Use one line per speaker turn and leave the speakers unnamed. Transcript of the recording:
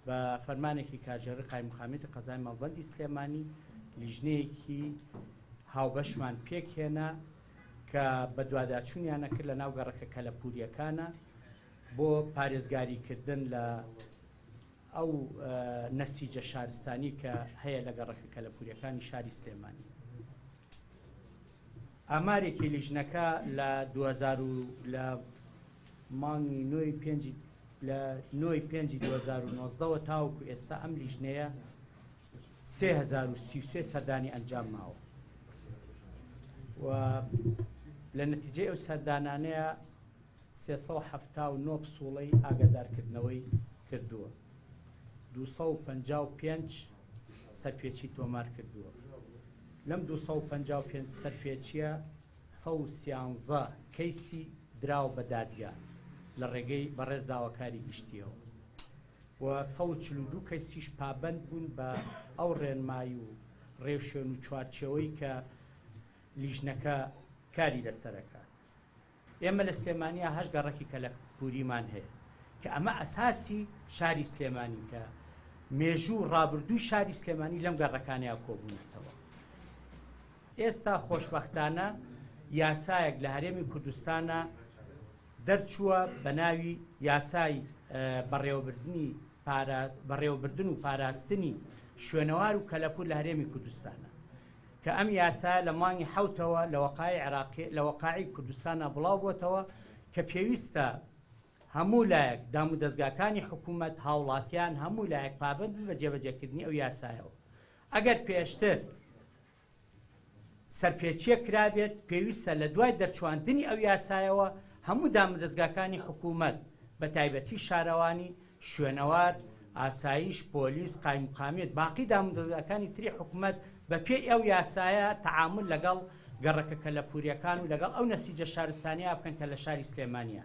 بە فەرمانێکی کارژێڕی قایمقامیەتی قەزای مەڵبەندی سلێمانی لیژنەیەکی هاوبەشمان پێکهێنا کە بە دوواداچوونیانە کرد لە ناو گەڕەکە کەلەپووریەکانە بۆ پارێزگاریکردن لە ئەو نەسیجە شارستانی کە هەیە لە گەڕەکە کەلەپووریەکانی شاری سلێمانی. ئامارێکی لیژنەکە لە 2000 لە مانگی 9/5/2019 تاوەکو ئێستا ئەم لیژنەیە 3033 سەردانی ئەنجام ماوە و لە نەتیجەی ئەو سەردانانەیە 379 پسوڵەی ئاگادارکردنەوەی کردووە، 255 سەرپێچی تۆمار کردووە. لەم 255 سەرپێچیە 113 کەیسی دراوە بە دادگا لە ڕێگەی بەڕێز داواکاری گشتیەوە و 142 کەیسیش پابەند بوون بە ئەو ڕێنمایی و ڕێوشێن و چوارچەوەی کە لیژنەکە کاری لەسەرەکە. ئێمە لە سلێمانیا 8 گەڕەکی کەلەپووریمان هەیە کە ئەمە ئەساسی شاری سلێمانی کە مێژوو ڕابردووی شاری سلێمانی لەم گەڕەکانەیە کۆبوونەتەوە. ئێستا خۆشبەختانە یاسایەک لە هەرێمی کوردستانە دەرچووە بە ناوی یاسای بەڕێوەبردن و پاراستنی شوێنەوار و کەلەپوور لە هەرێمی کوردستانە کە ئەم یاسا لە مانگی حوتەوە لە وەقاعی کوردستانە بڵاو بووەتەوە کە پێویستە هەموو لایەک دام و دەستگاکانی حکوومەت هاوڵاتیان هەموو لایەک پابند بە جێبەجێکردنی ئەو یاسایەوە. ئەگەر پێشتر سەرپێچیە کرابێت پێویستە لە دوای دەرچواندنی ئەو یاسایەوە هەموو دام و دەستگاکانی حکوومەت بە تایبەتی شارەوانی شوێنەوار ئاسایش پۆلیس قایمقامیەت باقی دام و دەستگاکانی تری حکوومەت بە پێی ئەو یاسایە تەعامل لەگەڵ گەڕەکە کەلەپووریەکان و لەگەڵ ئەو نەسیجە شارستانیا بکەن کە لە شاری سلێمانیە.